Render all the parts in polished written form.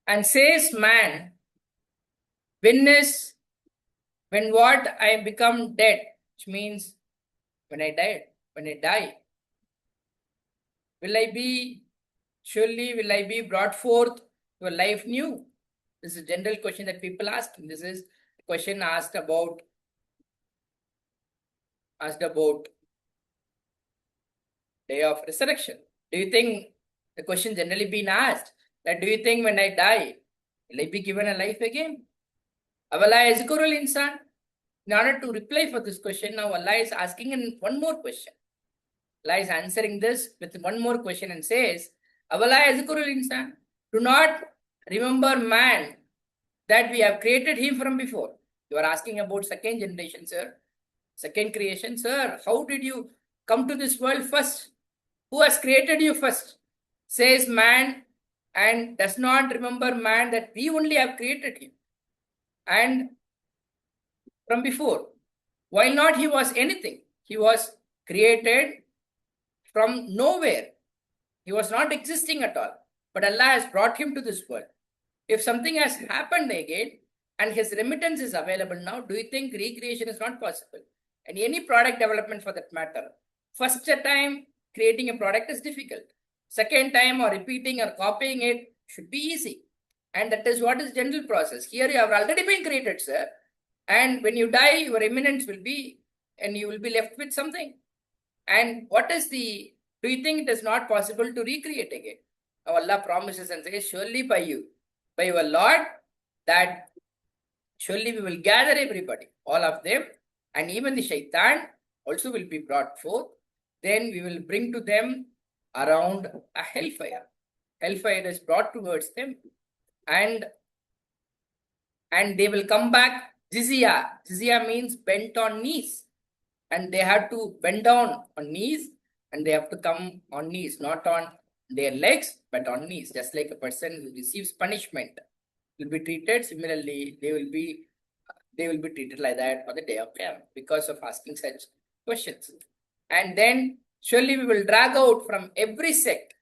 And says man, when what I become dead, which means when I die, will I be will I be brought forth to a life new? This is a general question that people ask. This is a question asked about day of resurrection. Do you think the question generally been asked that do you think when I die, will I be given a life again? Avala Ezkurul insan. In order to reply for this question, now Allah is asking in one more question. Allah is answering this with one more question and says, Avala Ezkurul insan. Do not remember man that we have created him from before. You are asking about second generation, sir. Second creation, sir. How did you come to this world first? Who has created you first? Says man and does not remember man that we only have created him. And from before, while not he was anything, he was created from nowhere. He was not existing at all. But Allah has brought him to this world. If something has happened again and his remittance is available now, do you think recreation is not possible? And any product development for that matter, first time creating a product is difficult. Second time or repeating or copying it should be easy. And that is what is general process. Here you have already been created, sir. And when you die, your eminence will be, and you will be left with something. And do you think it is not possible to recreate again? Now Allah promises and says, surely by your Lord, that surely we will gather everybody, all of them, and even the shaitan also will be brought forth. Then we will bring to them around a hellfire. Hellfire is brought towards them, and they will come back. Jizya means bent on knees, and they have to bend down on knees, and they have to come on knees, not on their legs, but on knees, just like a person who receives punishment will be treated. Similarly, they will be treated like that on the day of Qiyamah because of asking such questions. And then surely we will drag out from every sect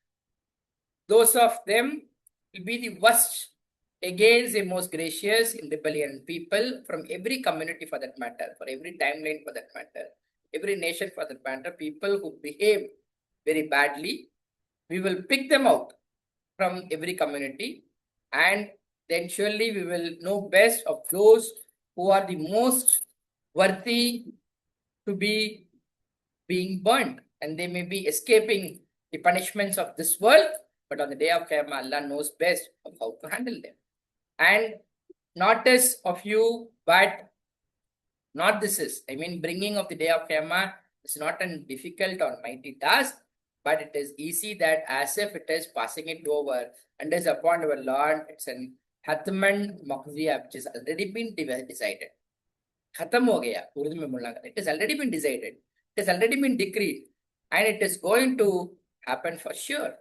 those of them will be the worst against the most gracious in rebellion people from every community for that matter, for every timeline for that matter, every nation for that matter, people who behave very badly, we will pick them out from every community, and then surely we will know best of those who are the most worthy to be being burned, and they may be escaping the punishments of this world, but on the day of Qiyamah, Allah knows best of how to handle them. And not this of you, but not this is. I mean, bringing of the day of Qiyamah is not a difficult or mighty task, but it is easy that as if it is passing it over and is upon our Lord, it's an Hatman Maqziya, which has already been decided. Khatam ho gaya, Urdu mein bolna. It has already been decided. It has already been decreed. And it is going to happen for sure.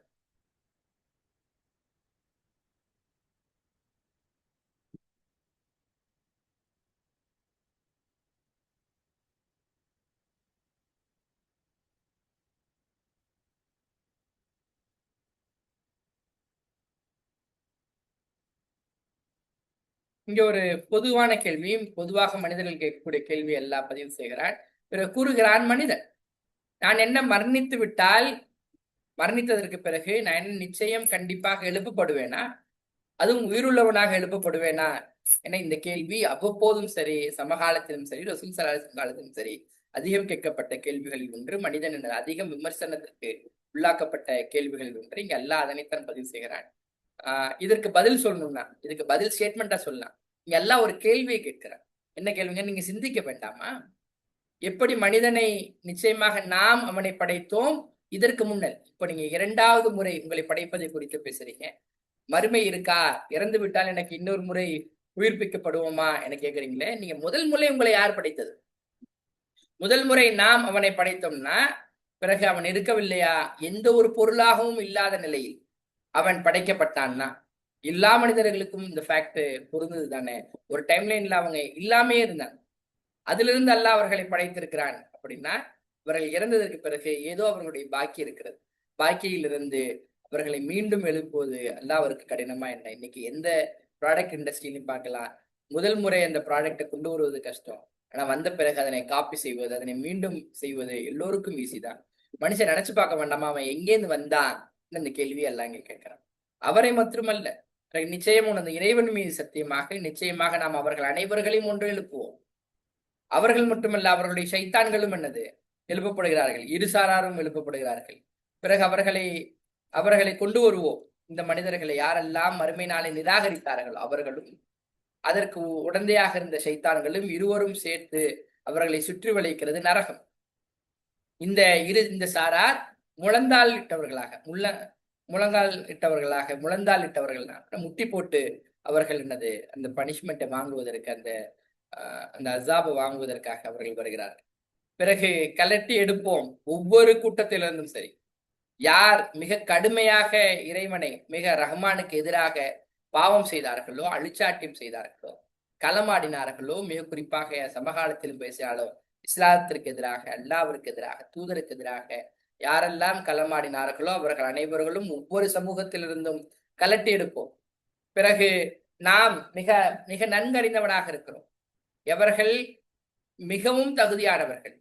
இங்க ஒரு பொதுவான கேள்வியும் பொதுவாக மனிதர்கள் கேட்கக்கூடிய கேள்வி எல்லாம் பதிவு செய்கிறான். பிறகு கூறுகிறான் மனிதன், நான் என்ன மரணித்து விட்டால் மரணித்ததற்கு பிறகு நான் என்ன நிச்சயம் கண்டிப்பாக எழுப்பப்படுவேனா, அதுவும் உயிருள்ளவனாக எழுப்பப்படுவேனா என இந்த கேள்வி அவ்வப்போதும் சரி, சமகாலத்திலும் சரி, ரசூல் ஸல்லல்லாஹு காலத்திலும் சரி அதிகம் கேட்கப்பட்ட கேள்விகளில் ஒன்று, மனிதன் என்ற அதிகம் விமர்சனத்திற்கு உள்ளாக்கப்பட்ட கேள்விகளில் ஒன்று. இங்க அல்லாஹ் அதனைத்தான் பதிவு செய்கிறான். இதற்கு பதில் சொல்லணும்னா, இதுக்கு பதில் ஸ்டேட்மெண்டா சொல்லலாம். இங்க எல்லாம் ஒரு கேள்வியை கேட்கிறார். என்ன கேள்விங்க? நீங்க சிந்திக்க வேண்டாமா? எப்படி மனிதனை நிச்சயமாக நாம் அவனை படைத்தோம் இதற்கு முன்னல், இப்ப நீங்க இரண்டாவது முறை உங்களை படைப்பதை குறித்து பேசுறீங்க. மறுமை இருக்கா, இறந்து விட்டால் எனக்கு இன்னொரு முறை உயிர்ப்பிக்கப்படுவோமா என கேட்குறீங்களே. நீங்க முதல் முறை உங்களை யார் படைத்தது? முதல் முறை நாம் அவனை படைத்தோம்னா பிறகு அவன் இருக்கவில்லையா? எந்த ஒரு பொருளாகவும் இல்லாத நிலையில் அவன் படைக்கப்பட்டான்னா, எல்லா மனிதர்களுக்கும் இந்த ஃபேக்ட் பொருந்தது தானே. ஒரு டைம்லைன்ல அவங்க இல்லாமே இருந்தாங்க, அதிலிருந்து அல்லாஹ் அவர்களை படைத்திருக்கிறான். அப்படின்னா இவர்கள் இறந்ததற்கு பிறகு ஏதோ அவர்களுடைய பாக்கி இருக்கிறது. பாக்கியிலிருந்து அவர்களை மீண்டும் எழுப்புவது அல்லாஹ் அவருக்கு கடினமா என்ன? இன்னைக்கு எந்த ப்ராடக்ட் இண்டஸ்ட்ரியிலையும் பார்க்கலாம், முதல் முறை அந்த ப்ராடக்டை கொண்டு வருவது கஷ்டம். ஆனா வந்த பிறகு அதனை காப்பி செய்வது, அதனை மீண்டும் செய்வது எல்லோருக்கும் ஈஸி தான். மனுஷன் நினைச்சு பார்க்க வேண்டாமா அவன் எங்கேருந்து வந்தான்? இந்த கேள்வி எல்லாம் இங்க கேட்கிறான். அவரை மட்டுமல்ல, நிச்சயம் அந்த இறைவன் மீது சத்தியமாக நிச்சயமாக நாம் அவர்கள் அனைவர்களையும் ஒன்று எழுப்புவோம். அவர்கள் மட்டுமல்ல, அவர்களுடைய சைத்தான்களும் என்னது எழுப்பப்படுகிறார்கள், இருசாராரும் எழுப்பப்படுகிறார்கள். பிறகு அவர்களை கொண்டு வருவோம். இந்த மனிதர்களை யாரெல்லாம் மறுமை நாளை நிராகரித்தார்கள் அவர்களும் அதற்கு உடந்தையாக இருந்த சைத்தான்களும் இருவரும் சேர்த்து அவர்களை சுற்றி வளைக்கிறது நரகம். இந்த சாரார் முழந்தால் இட்டவர்களாக முழந்தால் இட்டவர்கள் முட்டி போட்டு அவர்கள் என்னது அந்த பனிஷ்மெண்ட்டை வாங்குவதற்கு அந்த அசாபை வாங்குவதற்காக அவர்கள் வருகிறார்கள். பிறகு கலட்டி எடுப்போம் ஒவ்வொரு கூட்டத்திலிருந்தும் சரி, யார் மிக கடுமையாக இறைவனை மிக ரஹ்மானுக்கு எதிராக பாவம் செய்தார்களோ, அழிச்சாட்டியம் செய்தார்களோ, களமாடினார்களோ, மிக குறிப்பாக சமகாலத்திலும் பேசினாலோ இஸ்லாத்திற்கு எதிராக, அல்லாவிற்கு எதிராக, தூதருக்கு எதிராக யாரெல்லாம் களமாடினார்களோ அவர்கள் அனைவர்களும் ஒவ்வொரு சமூகத்திலிருந்தும் கலட்டி எடுப்போம். பிறகு நாம் மிக மிக நன்கறிந்தவனாக இருக்கிறோம் எவர்கள் மிகவும் தகுதியானவர்கள்,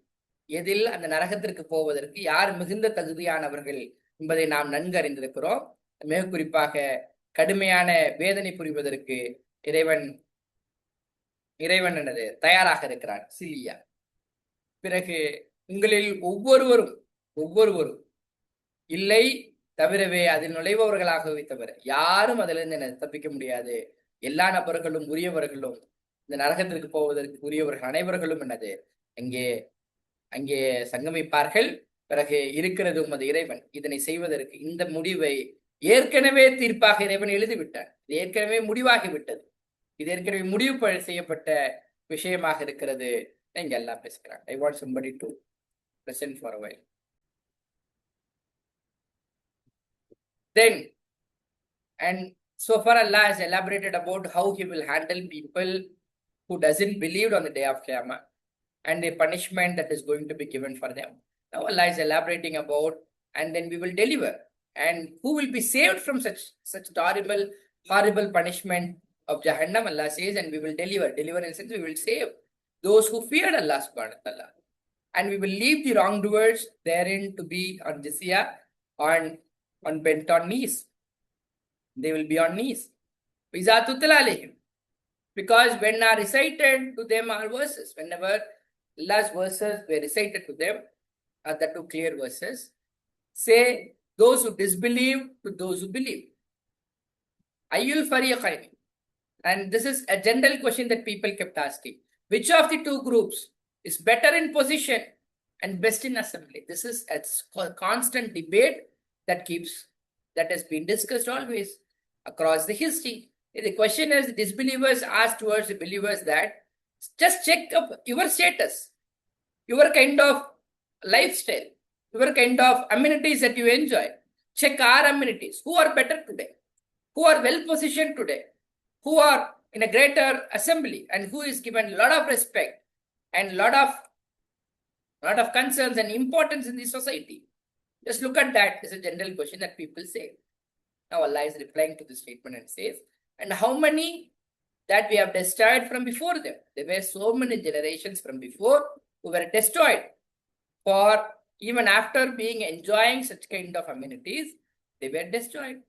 எதில் அந்த நரகத்திற்கு போவதற்கு யார் மிகுந்த தகுதியானவர்கள் என்பதை நாம் நன்கு அறிந்திருக்கிறோம். மிக குறிப்பாக கடுமையான வேதனை புரிவதற்கு இறைவன் என்னது தயாராக இருக்கிறான், சிலியா. பிறகு உங்களில் ஒவ்வொருவரும் இல்லை தவிரவே அதில் நுழைபவர்களாகவே தவிர யாரும் அதிலிருந்து தப்பிக்க முடியாது. எல்லா நபர்களும் உரியவர்களும் இந்த நரகத்திற்கு போவதற்கு உரியவர்கள் அனைவர்களும் என்னது அங்கே சங்கமிப்பார்கள். பிறகு இருக்கிறது உமது இறைவன் இதனை செய்வதற்கு இந்த முடிவை ஏற்கனவே தீர்ப்பாக இறைவன் எழுதிவிட்டார். இது ஏற்கனவே முடிவாகிவிட்டது. இது ஏற்கனவே முடிவு செய்யப்பட்ட விஷயமாக இருக்கிறது. இங்க எல்லாம் பேசுகிறாங்க. I want somebody to present for a while. Then, and so far Allah has elaborated about how he will handle people who doesn't believe on the day of Qiyamah and the punishment that is going to be given for them. Now Allah is elaborating about, and then we will deliver. And who will be saved from such horrible punishment of Jahannam? Allah says, and we will deliver. Deliver in the sense we will save those who feared Allah subhanahu wa ta'ala. And we will leave the wrongdoers therein to be on jizya, on bent on knees. They will be on knees. Because when are recited to them our verses, whenever Allah's verses were recited to them, the two clear verses, say those who disbelieve to those who believe. Ayyul fariqayn. And this is a general question that people kept asking. Which of the two groups is better in position and best in assembly? This is a constant debate that has been discussed always across the history. The question is, disbelievers ask towards the believers that just check up your status, your kind of lifestyle, your kind of amenities that you enjoy. Check our amenities. Who are better today? Who are well positioned today? Who are in a greater assembly and who is given a lot of respect and lot of concerns and importance in the society? Just look at that. It's a general question that people say. Now Allah is replying to this statement and says, and how many that we have destroyed from before them? There were so many generations from before who were destroyed, for even after enjoying such kind of amenities, they were destroyed.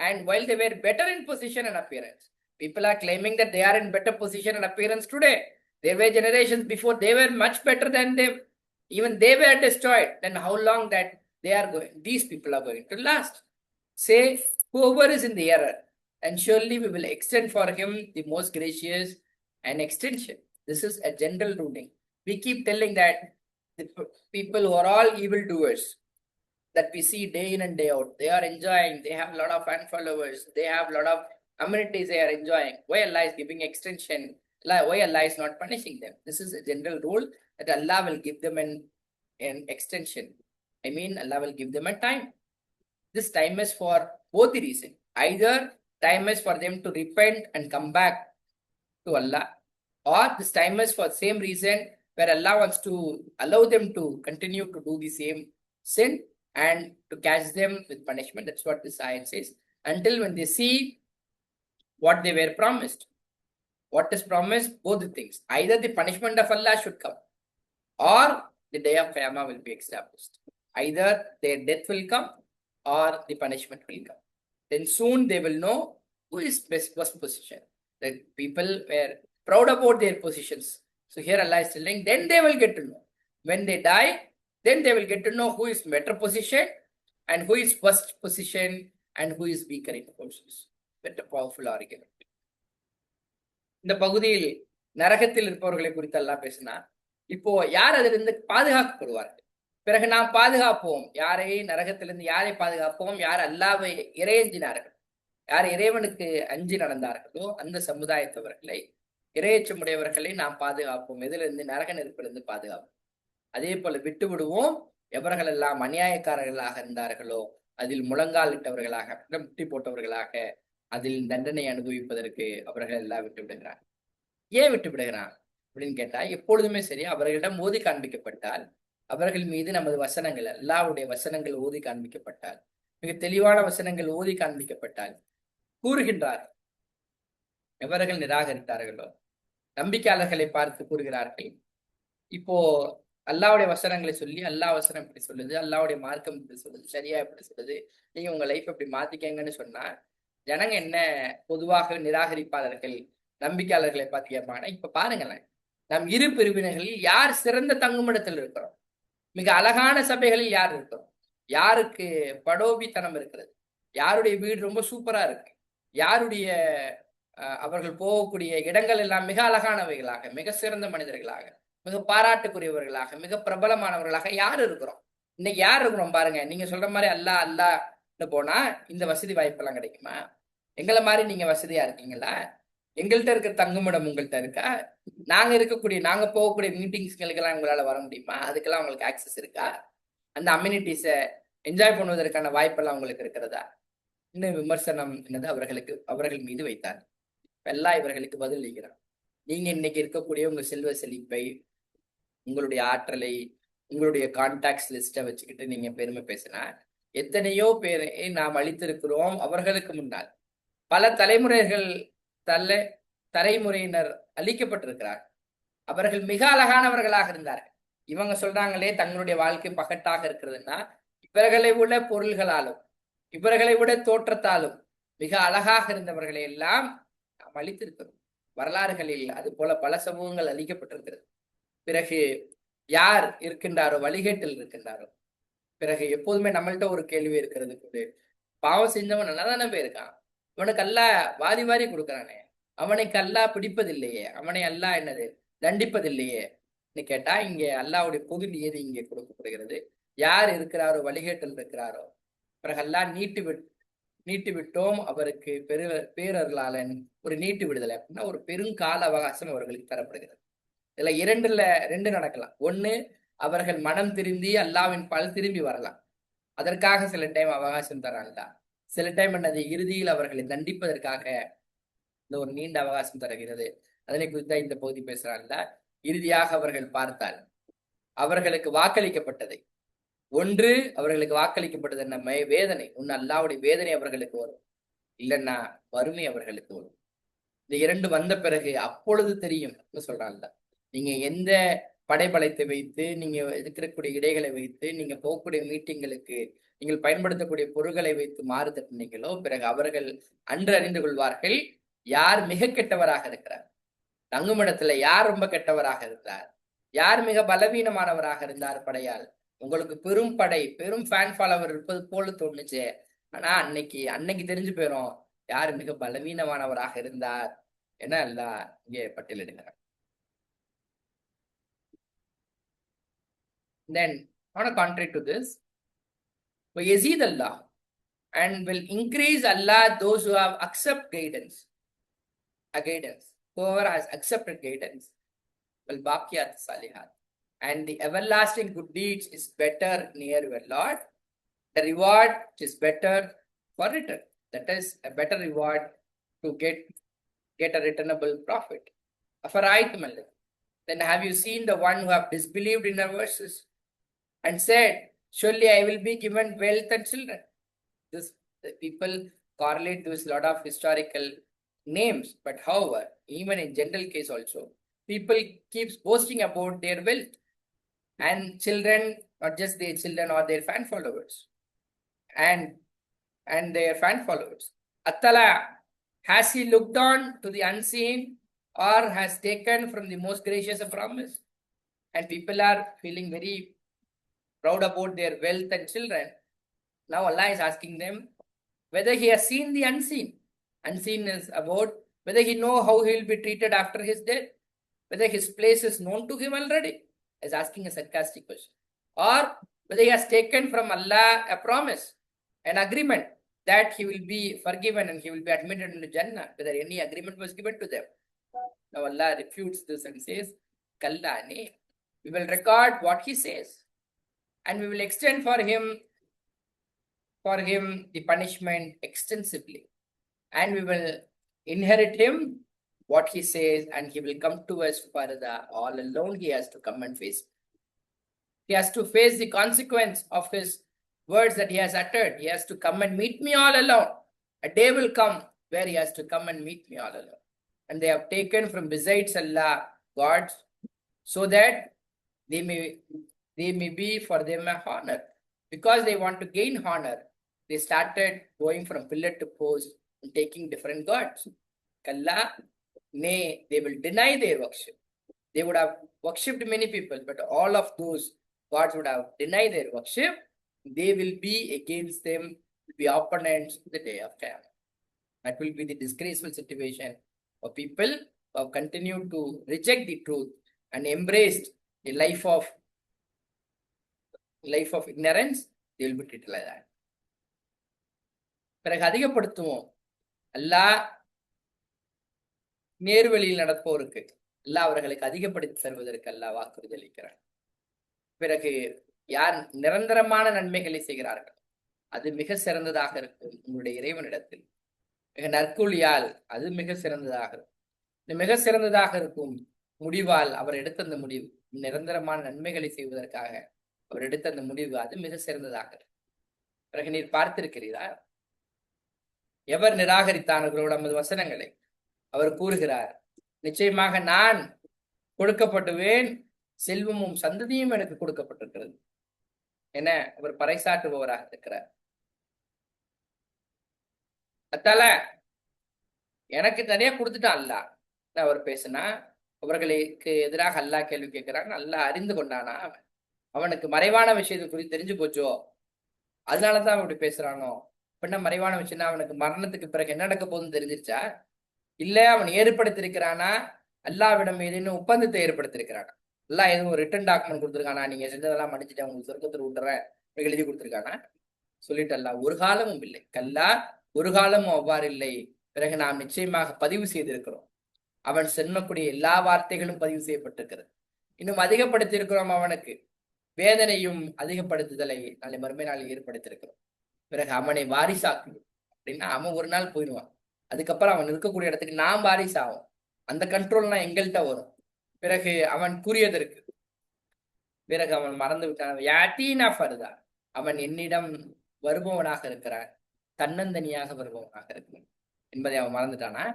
And while they were better in position and appearance, people are claiming that they are in better position and appearance today. There were generations before, they were much better than them. Even they were destroyed. Then how long that these people are going to last? Say, whoever is in the error, and surely we will extend for him the most gracious and extension. This is a general ruling. We keep telling that the people who are all evildoers that we see day in and day out, they are enjoying, they have a lot of fan followers, they have a lot of amenities they are enjoying. Why Allah is giving extension? Why Allah is not punishing them? This is a general rule that Allah will give them an extension. I mean, Allah will give them a time. This time is for both the reason. Either time is for them to repent and come back to Allah, or this time is for same reason where Allah wants to allow them to continue to do the same sin and to catch them with punishment. That's what the science says. Until when they see what they were promised. What is promised? Both the things. Either the punishment of Allah should come, or the day of Qiyamah will be established. Either their death will come, or the punishment will come. Then soon they will know who is best position. The people were proud about their positions. So here Allah is telling, then they will get to know. When they die, then they will get to know who is better position and who is worst position and who is weaker in positions. Better powerful argument. இந்த பகுதியில் நரகத்தில் இருப்பவர்களை குறித்து எல்லாம் பேசினா, இப்போ யார் அதிலிருந்து பாதுகாக்கப்படுவார்கள்? பிறகு நாம் பாதுகாப்போம். யாரை நரகத்திலிருந்து யாரை பாதுகாப்போம்? யார் அல்லாவை இறையஞ்சினார்கள், யார் இறைவனுக்கு அஞ்சி நடந்தார்களோ அந்த சமுதாயத்தவர்களை, இறையச்சமுடையவர்களை நாம் பாதுகாப்போம். எதிலிருந்து? நரக நெருப்பிலிருந்து பாதுகாப்போம். அதே போல விட்டு விடுவோம் எவர்கள் எல்லாம் அநியாயக்காரர்களாக இருந்தார்களோ, அதில் முழங்காலிட்டவர்களாக, முட்டி போட்டவர்களாக, அதில் தண்டனை அனுபவிப்பதற்கு அவர்கள் எல்லாம் விட்டு விடுகிறார். ஏன் விட்டு விடுகிறான் அப்படின்னு கேட்டா, எப்பொழுதுமே சரி அவர்களிடம் ஓதி காண்பிக்கப்பட்டால், அவர்கள் மீது நமது வசனங்கள், அல்லாஹ்வுடைய வசனங்கள் ஓதி காண்பிக்கப்பட்டால், மிக தெளிவான வசனங்கள் ஓதி காண்பிக்கப்பட்டால் கூறுகின்றார். எவர்கள் நிராகரித்தார்களோ நம்பிக்கையாளர்களை பார்த்து கூறுகிறார்கள், இப்போ அல்லாஹ்வுடைய வசனங்களை சொல்லி, அல்லாஹ் வசனம் இப்படி சொல்லுது, அல்லாஹ்வுடைய மார்க்கம் இப்படி சொல்லுது, சரியா இப்படி சொல்லுது, நீங்க உங்க லைஃப் இப்படி மாத்திக்கங்கன்னு சொன்னா ஜனங்க என்ன பொதுவாக நிராகரிப்பாளர்கள் நம்பிக்கையாளர்களை பார்த்து கேட்பாங்கன்னா, இப்ப பாருங்களேன், நம் இரு பிரிவினர்களில் யார் சிறந்த தங்குமிடத்தில் இருக்கிறோம்? மிக அழகான சபைகளில் யார் இருக்கிறோம்? யாருக்கு படோபித்தனம் இருக்கிறது? யாருடைய வீடு ரொம்ப சூப்பரா இருக்கு? யாருடைய அவர்கள் போகக்கூடிய இடங்கள் எல்லாம் மிக அழகானவைகளாக, மிக சிறந்த மனிதர்களாக, மிக பாராட்டுக்குரியவர்களாக, மிக பிரபலமானவர்களாக யார் இருக்கிறோம்? இன்னைக்கு யார் இருக்கிறோம் பாருங்க. நீங்க சொல்ற மாதிரி அல்லாஹ்னு போனா இந்த வசதி வாய்ப்பெல்லாம் கிடைக்குமா? எங்களை மாதிரி நீங்க வசதியா இருக்கீங்களா? எங்கள்கிட்ட இருக்கிற தங்குமிடம் உங்கள்கிட்ட இருக்கா? நாங்க போகக்கூடிய மீட்டிங்ஸ்களுக்கெல்லாம் உங்களால வர முடியுமா? அதுக்கெல்லாம் உங்களுக்கு ஆக்சஸ் இருக்கா? அந்த அம்யூனிட்டிஸை என்ஜாய் பண்ணுவதற்கான வாய்ப்பெல்லாம் உங்களுக்கு இருக்கிறதா? இன்னும் விமர்சனம் என்னது அவர்கள் மீது வைத்தார். எல்லாம் இவர்களுக்கு பதில் அளிக்கிறார். நீங்க இன்னைக்கு இருக்கக்கூடிய உங்க செல்வ செழிப்பை, உங்களுடைய ஆற்றலை, உங்களுடைய கான்டாக்ட்ஸ் லிஸ்ட்டை வச்சுக்கிட்டு நீங்க பெருமை பேசினா, எத்தனையோ பேரை நாம் அளித்திருக்கிறோம் அவர்களுக்கு முன்னால். பல தலைமுறையினர் அளிக்கப்பட்டிருக்கிறார். அவர்கள் மிக அழகானவர்களாக இருந்தார்கள். இவங்க சொல்றாங்களே தங்களுடைய வாழ்க்கை பகட்டாக இருக்கிறதுன்னா, இவர்களை விட பொருள்களாலும் இவர்களை விட தோற்றத்தாலும் மிக அழகாக இருந்தவர்களை எல்லாம் நாம் அளித்திருக்கிறோம். வரலாறுகளில் அது போல பல சமூகங்கள் அளிக்கப்பட்டிருக்கிறது. பிறகு யார் இருக்கின்றாரோ, வழிகேட்டில் இருக்கின்றாரோ, பிறகு எப்போதுமே நம்மள்ட்ட ஒரு கேள்வி இருக்கிறது கூட, பாவம் செஞ்சவன் நல்லா தானே போயிருக்கான், அவனுக்கு அல்லாஹ் வாரி வாரி கொடுக்குறானே, அவனுக்கு அல்லாஹ் பிடிப்பதில்லையே, அவனை அல்லாஹ் என்னது தண்டிப்பதில்லையே கேட்டா, இங்க அல்லாஹ்வுடைய பொது நியதி இங்கே கொடுக்கப்படுகிறது. யார் இருக்கிறாரோ, வழிகேட்டில் இருக்கிறாரோ, பிறகு அல்லாஹ் நீட்டு விட்டோம் அவருக்கு பேரர்களாளன் ஒரு நீட்டு விடுதலை அப்படின்னா ஒரு பெருங்கால அவகாசம் அவர்களுக்கு தரப்படுகிறது. இதுல ரெண்டு நடக்கலாம். ஒண்ணு, அவர்கள் மனம் திரும்பி அல்லாவின் பால் திரும்பி வரலாம். அதற்காக சில டைம் அவகாசம் தரான்ல. சில டைம் என்னது, இறுதியில் அவர்களை தண்டிப்பதற்காக இந்த ஒரு நீண்ட அவகாசம் தருகிறது. அதனை குறித்து இந்த பகுதி பேசுறான்ல. இறுதியாக அவர்கள் பார்த்தால் அவர்களுக்கு வாக்களிக்கப்பட்டதை, ஒன்று அவர்களுக்கு வாக்களிக்கப்பட்டது என்ன, வேதனை, ஒன்னு அல்லாஹ்வுடைய வேதனை அவர்களுக்கு வரும், இல்லைன்னா வறுமை அவர்களுக்கு வரும். இந்த இரண்டு வந்த பிறகு அப்பொழுது தெரியும் சொல்றான்ல. நீங்க எந்த படைபலத்தை வைத்து, நீங்க இருக்கக்கூடிய இடைகளை வைத்து, நீங்க போகக்கூடிய மீட்டிங்களுக்கு நீங்கள் பயன்படுத்தக்கூடிய பொருட்களை வைத்து மாறு தட்டினீங்களோ, பிறகு அவர்கள் அன்று அறிந்து கொள்வார்கள் யார் மிக கெட்டவராக இருக்கிறார், தங்குமிடத்துல யார் ரொம்ப கெட்டவராக இருந்தார், யார் மிக பலவீனமானவராக இருந்தார் படையால். உங்களுக்கு பெரும் படை, பெரும் ஃபேன் ஃபாலோவர் இருப்பது போல தோணுச்சு. ஆனா அன்னைக்கு தெரிஞ்சு போயிடும் யார் மிக பலவீனமானவராக இருந்தார் என எல்லாம் இங்கே பட்டியலிடுகிறார். Then, on a contrary to this, yazid Allah and will increase Allah those who have accepted guidance. Whoever has accepted guidance will baqiyat salihat. And the everlasting good deeds is better near your Lord. The reward is better for return. That is a better reward to get a returnable profit. Then have you seen the one who have disbelieved in our verses and said, surely I will be given wealth and children. This people correlate this lot of historical names, but however, even in general case also, people keeps boasting about their wealth and children, not just their children or their fan followers, and their fan followers. Attala, has he looked on to the unseen or has taken from the most gracious a promise? And people are feeling very proud about their wealth and children. Now Allah is asking them whether he has seen the unseen. Unseen is about whether he know how he will be treated after his death, whether his place is known to him already. Is asking a sarcastic question. Or whether he has taken from Allah a promise, an agreement that he will be forgiven and he will be admitted into Jannah, whether any agreement was given to them. Now Allah refutes this and says, Kallani, we will record what he says and we will extend for him the punishment extensively, and we will inherit him what he says, and he will come to us further. All alone he has to come and face. He has to face the consequence of his words that he has uttered. He has to come and meet me all alone. A day will come where he has to come and meet me all alone. And they have taken from besides Allah gods, so that they may be for them a honor. Because they want to gain honor, they started going from pillar to post and taking different gods. Kalla, nay, they will deny their worship. They would have worshipped many people, but all of those gods would have denied their worship. They will be against them, will be opponents the day of Qiyamah. That will be the disgraceful situation of people who have continued to reject the truth and embraced a life of ignorance. They will be treated like that. பிறகு அதிகப்படுத்துவோம். அல்லாஹ் நேர்வழியில் நடப்போருக்கு அல்லாஹ் அவர்களுக்கு அதிகப்படுத்தி தருவதற்கு அல்லாஹ் வாக்குறுதி அளிக்கிறார். பிறகு யார் நிரந்தரமான நன்மைகளை செய்கிறார்கள், அது மிக சிறந்ததாக இருக்கும். உங்களுடைய இறைவனிடத்தில் மிக நற்கூலியால் அது மிக சிறந்ததாக இருக்கும். மிக சிறந்ததாக இருக்கும் முடிவால் அவர் எடுத்த அந்த முடிவு, நிரந்தரமான நன்மைகளை செய்வதற்காக அவர் எடுத்த அந்த முடிவு, அது மிக சிறந்ததாக இருக்கும். பிறகு நீர் பார்த்திருக்கிறீரா, எவர் நிராகரித்தார்களோ நமது வசனங்களை, அவர் கூறுகிறார், நிச்சயமாக நான் கொடுக்கப்பட்டுவேன், செல்வமும் சந்ததியும் எனக்கு கொடுக்கப்பட்டிருக்கிறது என அவர் பறைசாற்றுபவராக இருக்கிறார். அத்தால எனக்கு தனியா கொடுத்துட்டான் அல்லாஹ். அவர் பேசினா அவர்களுக்கு எதிராக அல்லாஹ் கேள்வி கேட்கிறாங்க. அல்லாஹ் அறிந்து கொண்டானா, அவனுக்கு மறைவான விஷயத்தை குறித்து தெரிஞ்சு போச்சோ, அதனாலதான் அப்படி பேசுறானோ? அப்படின்னா மறைவான விஷயம்னா அவனுக்கு மரணத்துக்கு பிறகு என்ன நடக்க போகுதுன்னு தெரிஞ்சிருச்சா? இல்ல அவன் ஏற்படுத்திருக்கிறானா, அல்லாவிடம் ஏதேனும் ஒப்பந்தத்தை ஏற்படுத்திருக்கிறானா, எல்லாம் எதுவும் ரிட்டன் டாக்குமெண்ட் கொடுத்துருக்கானா, நீங்க செஞ்சதெல்லாம் மன்னிச்சுட்டு உங்களுக்கு சொர்க்கத்தில் விட்டுறேன் எழுதி கொடுத்துருக்கானா? சொல்லிட்டு அல்ல, ஒரு காலமும் இல்லை. கல்லா, ஒரு காலமும் அவ்வாறு இல்லை. பிறகு நாம் நிச்சயமாக பதிவு செய்திருக்கிறோம். அவன் சொன்னக்கூடிய எல்லா வார்த்தைகளும் பதிவு செய்யப்பட்டிருக்கிறது. இன்னும் அதிகப்படுத்தி இருக்கிறோம். அவனுக்கு வேதனையும் அதிகப்படுத்துதலை நாளை மறுமை நாளில் ஏற்படுத்தியிருக்கிறோம். பிறகு அவனை வாரிசாக்கு அப்படின்னா அவன் ஒரு நாள் போயிடுவான். அதுக்கப்புறம் அவன் இருக்கக்கூடிய இடத்துக்கு நாம் வாரிசு ஆகும். அந்த கண்ட்ரோல்லாம் எங்கள்கிட்ட வரும். பிறகு அவன் கூறியதற்கு பிறகு அவன் மறந்து விட்டான். யாத்தீனா ஃபர்தா, அவன் என்னிடம் வருபவனாக இருக்கிறான், தன்னந்தனியாக வருபவனாக இருக்கிறான் என்பதை அவன் மறந்துட்டானா?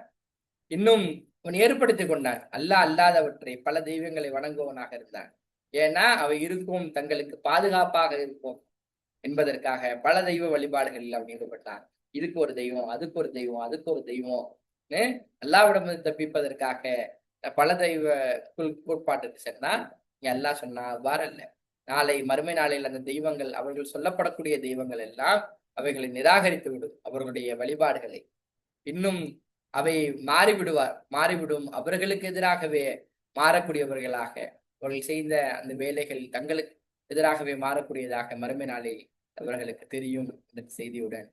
இன்னும் அவன் ஏற்படுத்தி கொண்டான் அல்லாஹ் அல்லாதவற்றை பல தெய்வங்களை வணங்குவவனாக இருந்தான். ஏன்னா அவை இருக்கும் தங்களுக்கு பாதுகாப்பாக இருக்கும் என்பதற்காக பல தெய்வ வழிபாடுகளில் அவன் ஈடுபட்டான். இதுக்கு ஒரு தெய்வம், அதுக்கு ஒரு தெய்வம், அதுக்கு ஒரு தெய்வம், அல்லாஹ்விடம் தப்பிப்பதற்காக பல தெய்வ கோட்பாட்டுக்கு சொன்னா அல்லாஹ் சொன்னா வாரல்ல. நாளை மறுமை நாளையில் அந்த தெய்வங்கள், அவர்கள் சொல்லப்படக்கூடிய தெய்வங்கள் எல்லாம் அவைகளை நிராகரித்து விடும், அவர்களுடைய வழிபாடுகளை. இன்னும் அவை மாறிவிடும், அவர்களுக்கு எதிராகவே மாறக்கூடியவர்களாக, அவர்கள் செய்த அந்த வேலைகள் தங்களுக்கு எதிராகவே மாறக்கூடியதாக மறுமை நாளில் அவர்களுக்கு தெரியும். இந்த செய்தியுடன்